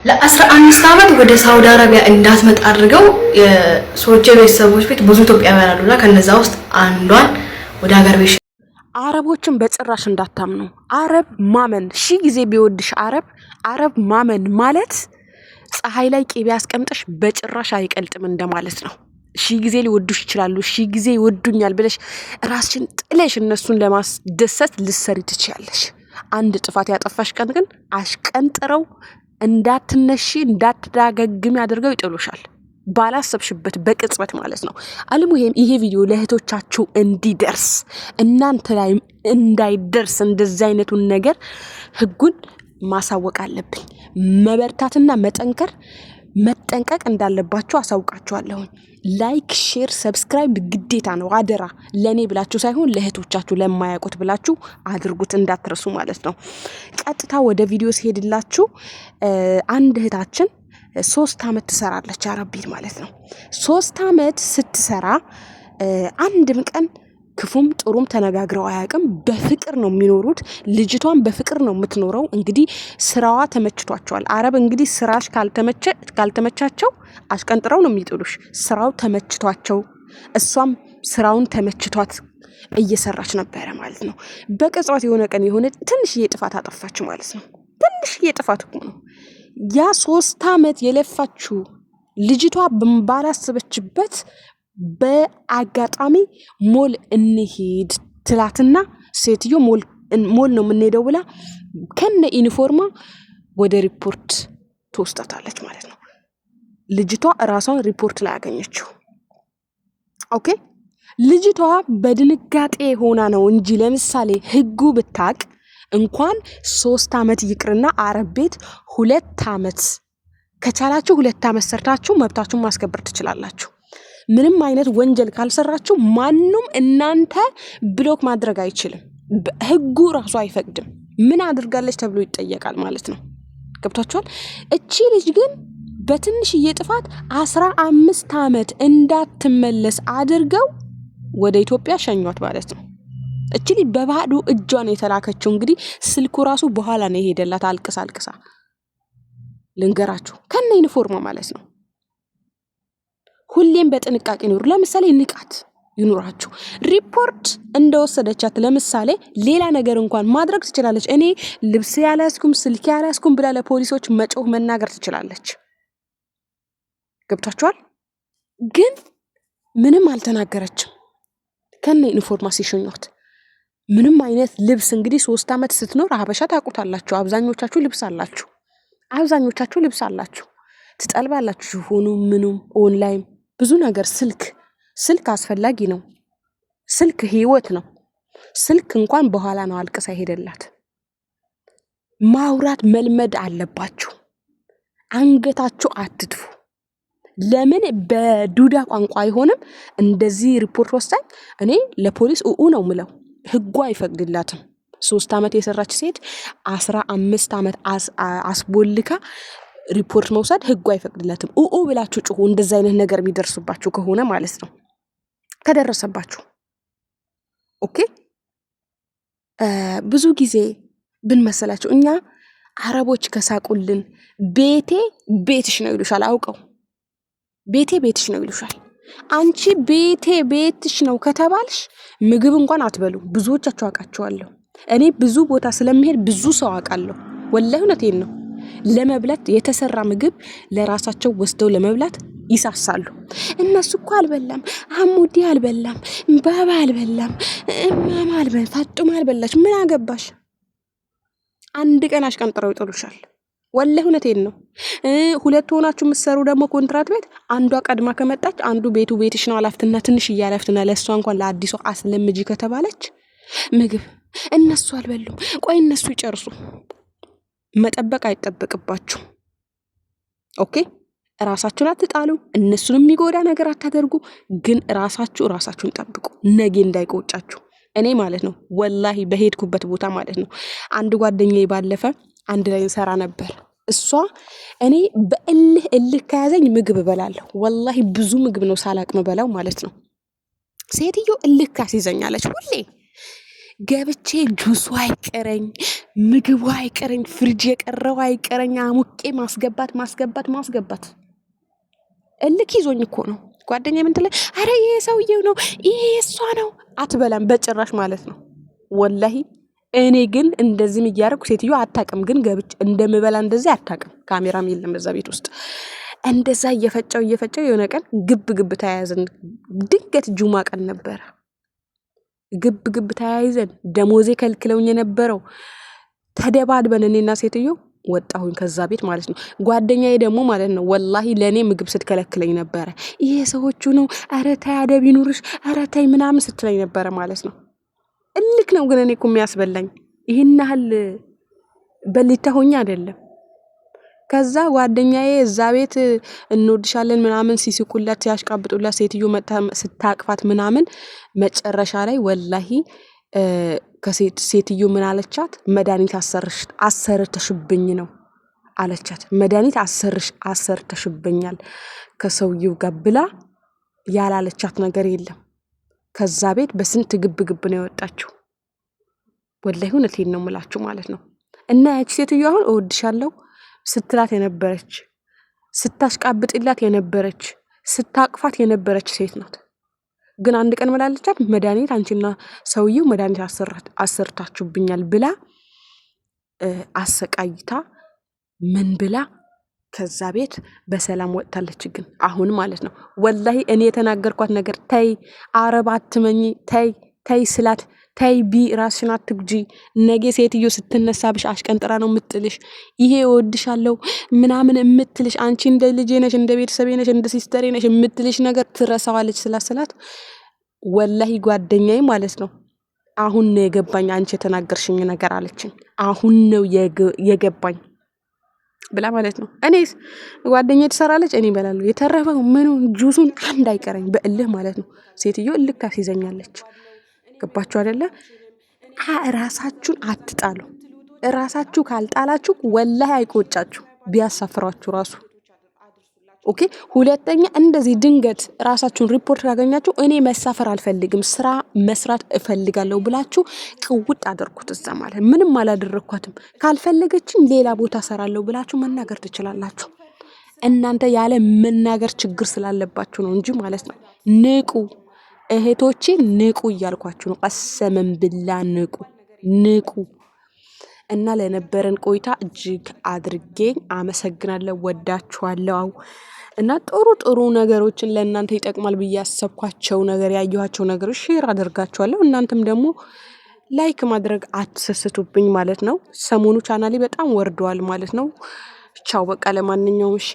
ለ15 ዓመት ወደ ሳውዲ አረቢያ እንዳትመጣ አድርገው የሶቼ ቤተሰቦች ቤት ብዙ ኢትዮጵያውያን አሉና ከነዛ ውስጥ አንዷን ወደ ሀገር ቤት አረቦችን በጭራሽ እንዳታምኑ። አረብ ማመን ሺ ጊዜ ቢወድሽ አረብ ማመን ማለት ፀሐይ ላይ ቂቤ አስቀምጠሽ በጭራሽ አይቀልጥም እንደማለት ነው። ሺ ጊዜ ሊወዱሽ ይችላሉ፣ ሺ ጊዜ ይወዱኛል ብለሽ ራስሽን ጥለሽ እነሱን ለማስደሰት ልትሰሪ ትችያለሽ። አንድ ጥፋት ያጠፋሽ ቀን ግን አሽቀንጥረው እንዳትነሺ እንዳትዳገግሚ አድርገው ይጥሉሻል። ባላሰብሽበት በቅጽበት ማለት ነው። አልሙሂም ይሄ ቪዲዮ ለእህቶቻችሁ እንዲደርስ እናንተ ላይ እንዳይደርስ እንደዚህ አይነቱን ነገር ህጉን ማሳወቅ አለብኝ። መበርታትና መጠንቀቅ እንዳለባችሁ አሳውቃችኋለሁ። ላይክ፣ ሼር፣ ሰብስክራይብ ግዴታ ነው። አደራ ለኔ ብላችሁ ሳይሆን ለእህቶቻችሁ ለማያውቁት ብላችሁ አድርጉት እንዳትረሱ ማለት ነው። ቀጥታ ወደ ቪዲዮ ሲሄድላችሁ አንድ እህታችን 3 ዓመት ትሰራለች አረብ ቤት ማለት ነው። 3 ዓመት ስትሰራ አንድም ቀን ክፉም ጥሩም ተነጋግረው አያውቅም። በፍቅር ነው የሚኖሩት። ልጅቷን በፍቅር ነው የምትኖረው። እንግዲህ ስራዋ ተመችቷቸዋል። አረብ እንግዲህ ስራሽ ካልተመቻቸው አሽቀንጥረው ነው የሚጥሉሽ። ስራው ተመችቷቸው እሷም ስራውን ተመችቷት እየሰራች ነበረ ማለት ነው። በቅጽበት የሆነ ቀን የሆነ ትንሽዬ ጥፋት አጠፋች ማለት ነው። ትንሽዬ ጥፋት እኮ ነው። ያ 3 ዓመት የለፋችው ልጅቷ ባላሰበችበት በአጋጣሚ ሞል እንሄድ ትላትና ሴትዮ ሞል ነው የምንሄደው ብላ ከነ ዩኒፎርማ ወደ ሪፖርት ትወስዳታለች ማለት ነው። ልጅቷ እራሷን ሪፖርት ላይ ያገኘችው። ኦኬ ልጅቷ በድንጋጤ ሆና ነው እንጂ ለምሳሌ ህጉ ብታቅ እንኳን 3 ዓመት ይቅርና አረብ ቤት 2 ዓመት ከቻላችሁ 2 ዓመት ሰርታችሁ መብታችሁን ማስከበር ትችላላችሁ። ምንም አይነት ወንጀል ካልሰራችሁ ማንንም እናንተ ብሎክ ማድረግ አይችልም። ህጉ ራሱ አይፈቅድም። ምን አድርጋለች ተብሎ ይጠየቃል ማለት ነው። ገብታችኋል? እቺ ልጅ ግን በትንሽዬ ጥፋት 15 ዓመት እንዳትመለስ አድርገው ወደ ኢትዮጵያ ሸኟት ማለት ነው። እቺ ልጅ በባዶ እጇ ነው የተላከችው። እንግዲህ ስልኩ ራሱ በኋላ ነው የሄደላት አልቅሳ ልንገራችሁ ከነ ዩኒፎርማ ማለት ነው። ሁሌም በጥንቃቄ ኑሩ። ለምሳሌ ንቃት ይኑራችሁ። ሪፖርት እንደወሰደቻት ለምሳሌ ሌላ ነገር እንኳን ማድረግ ትችላለች። እኔ ልብስ ያላስኩም ስልክ ያላስኩም ብላ ለፖሊሶች መጮህ መናገር ትችላለች። ገብታችኋል? ግን ምንም አልተናገረችም። ከነ ዩኒፎርማ ሲሸኟት ምንም አይነት ልብስ እንግዲህ 3 ዓመት ስትኖር ሀበሻ ታውቁታላችሁ። አብዛኞቻችሁ ልብስ አላችሁ ትጠልባላችሁ። ሆኖ ምኑም ኦንላይን ብዙ ነገር ስልክ አስፈላጊ ነው። ስልክ ህይወት ነው። ስልክ እንኳን በኋላ ነው አልቅሳ ሄደላት። ማውራት መልመድ አለባችሁ። አንገታችሁ አትጥፉ። ለምን በዱዳ ቋንቋ አይሆንም? እንደዚህ ሪፖርት ወስዳኝ እኔ ለፖሊስ ነው ምለው። ህጉ አይፈቅድላትም። 3 ዓመት የሰራች ሴት 15 ዓመት አስቦልካ ሪፖርት መውሰድ ህጉ አይፈቅድላትም። ብላችሁ ጩሁ። እንደዛ አይነት ነገር የሚደርስባችሁ ከሆነ ማለት ነው። ከደረሰባችሁ ኦኬ። ብዙ ጊዜ ብንመሰላችሁ እኛ አረቦች ከሳቁልን ቤቴ ቤትሽ ነው ይሉሻል። አውቀው ቤቴ ቤትሽ ነው ይሉሻል። አንቺ ቤቴ ቤትሽ ነው ከተባልሽ ምግብ እንኳን አትበሉ። ብዙዎቻችሁ አውቃቸዋለሁ። እኔ ብዙ ቦታ ስለምሄድ ብዙ ሰው አውቃለሁ። ወላሂ እውነቴን ነው። ለመብላት የተሰራ ምግብ ለራሳቸው ወስደው ለመብላት ይሳሳሉ። እነሱ እኮ አልበላም፣ አሙዲ አልበላም፣ ባባ አልበላም፣ እማማ አልበላም፣ ፋጡማ አልበላች። ምን አገባሽ? አንድ ቀን አሽቀንጥረው ይጥሉሻል። ወላሂ እውነቴን ነው። 2 ሆናችሁ የምትሰሩ ደግሞ ኮንትራት ቤት አንዷ ቀድማ ከመጣች አንዱ ቤትሽ ነው አላፍትና ትንሽ እያላፍትና ለእሷ እንኳን ለአዲሷ አስለምጂ ከተባለች ምግብ እነሱ አልበሉም፣ ቆይ እነሱ ይጨርሱ። መጠበቅ አይጠበቅባችሁ። ኦኬ ራሳችሁን አትጣሉ። እነሱን የሚጎዳ ነገር አታደርጉ። ግን ራሳችሁን ጠብቁ፣ ነገ እንዳይቆጫችሁ። እኔ ማለት ነው ወላሂ በሄድኩበት ቦታ ማለት ነው አንድ ጓደኛዬ ባለፈ አንድ ላይ እንሰራ ነበር። እሷ እኔ በእልህ ከያዘኝ ምግብ እበላለሁ። ወላሂ ብዙ ምግብ ነው ሳላቅ መበላው ማለት ነው። ሴትዮ እልህ ካስይዘኛለች ሁሌ። ገብቼ ጁሱ አይቀረኝ፣ ምግቡ አይቀረኝ፣ ፍሪጅ የቀረው አይቀረኝ፣ አሙቄ ማስገባት። እልክ ይዞኝ እኮ ነው። ጓደኛ ምን ትለኝ? አረ ይሄ ሰውዬው ነው፣ ይሄ እሷ ነው አትበላም በጭራሽ ማለት ነው። ወላሂ እኔ ግን እንደዚህም እያደረኩ ሴትዮ አታውቅም፣ ግን ገብቼ እንደምበላ እንደዚህ አታውቅም። ካሜራም የለም በዛ ቤት ውስጥ። እንደዛ እየፈጨው የሆነ ቀን ግብ ተያያዘን። ድንገት ጁማ ቀን ነበረ። ግብ ተያይዘን ደሞዜ ከልክለውኝ የነበረው ተደባድበን እኔና ሴትዮ ወጣሁኝ ከዛ ቤት ማለት ነው። ጓደኛዬ ደግሞ ማለት ነው ወላሂ ለእኔ ምግብ ስትከለክለኝ ነበረ። ይሄ ሰዎቹ ነው፣ ኧረ ተይ አደብ ይኑርሽ፣ ኧረ ተይ ምናምን ስትለኝ ነበረ ማለት ነው። እልክ ነው ግን እኔ እኮ የሚያስበላኝ ይህን ያህል በሊታ ሆኜ አይደለም። ከዛ ጓደኛዬ እዛ ቤት እንወድሻለን ምናምን ሲስቁላት ሲያሽቃብጡላት ሴትዮ መጣ ስታቅፋት ምናምን መጨረሻ ላይ ወላሂ ሴትዮ ምን አለቻት? መድኃኒት አሰርተሽብኝ ነው አለቻት። መድኃኒት አሰርተሽብኛል ከሰውየው ጋር ብላ ያላለቻት ነገር የለም። ከዛ ቤት በስንት ግብ ነው የወጣችው። ወላሂ እውነቴን ነው የምላችሁ ማለት ነው። እና ያቺ ሴትዮ አሁን እወድሻለሁ ስትላት የነበረች፣ ስታሽቃብጥላት የነበረች፣ ስታቅፋት የነበረች ሴት ናት። ግን አንድ ቀን መላለቻት መድኃኒት አንቺና ሰውየው መድኃኒት አሰርታችሁብኛል ብላ አሰቃይታ ምን ብላ ከዛ ቤት በሰላም ወጥታለች። ግን አሁን ማለት ነው ወላሂ እኔ የተናገርኳት ነገር ተይ አረብ አትመኝ፣ ተይ ስላት ተይ ራስሽን አትጉጂ፣ ነገ ሴትዮ ስትነሳብሽ አሽቀንጥራ ነው የምትጥልሽ፣ ይሄ እወድሻለሁ ምናምን የምትልሽ አንቺ እንደ ልጄ ነሽ፣ እንደ ቤተሰቤ ነሽ፣ እንደ ሲስተሬ ነሽ የምትልሽ ነገር ትረሳዋለች ስላት ወላሂ ጓደኛዬ ማለት ነው አሁን ነው የገባኝ አንቺ የተናገርሽኝ ነገር አለችኝ። አሁን ነው የገባኝ ብላ ማለት ነው። እኔስ ጓደኛዬ ትሰራለች፣ እኔ እበላለሁ። የተረፈው ምኑን ጁሱን አንድ አይቀረኝ በእልህ ማለት ነው። ሴትዮ እልክ ታስይዘኛለች። ገባችሁ አይደለ? ራሳችሁን አትጣሉ። ራሳችሁ ካልጣላችሁ ወላሂ አይቆጫችሁ ቢያሳፍራችሁ ራሱ። ኦኬ። ሁለተኛ እንደዚህ ድንገት ራሳችሁን ሪፖርት ካገኛችሁ እኔ መሳፈር አልፈልግም ስራ መስራት እፈልጋለሁ ብላችሁ ቅውጥ አድርጉት። እዛ ማለት ምንም አላደረኳትም ካልፈለገችኝ ሌላ ቦታ ሰራለሁ ብላችሁ መናገር ትችላላችሁ። እናንተ ያለ መናገር ችግር ስላለባችሁ ነው እንጂ ማለት ነው። ንቁ እህቶቼ፣ ንቁ እያልኳችሁ ነው። ቀሰመን ብላ ንቁ። እና ለነበረን ቆይታ እጅግ አድርጌ አመሰግናለሁ። ወዳችኋለሁ። እና ጥሩ ነገሮችን ለእናንተ ይጠቅማል ብዬ ያሰብኳቸው ነገር ያየኋቸው ነገሮች ሼር አደርጋችኋለሁ። እናንተም ደግሞ ላይክ ማድረግ አትሰስቱብኝ ማለት ነው። ሰሞኑ ቻናሌ በጣም ወርደዋል ማለት ነው። ቻው በቃ ለማንኛውም እሺ።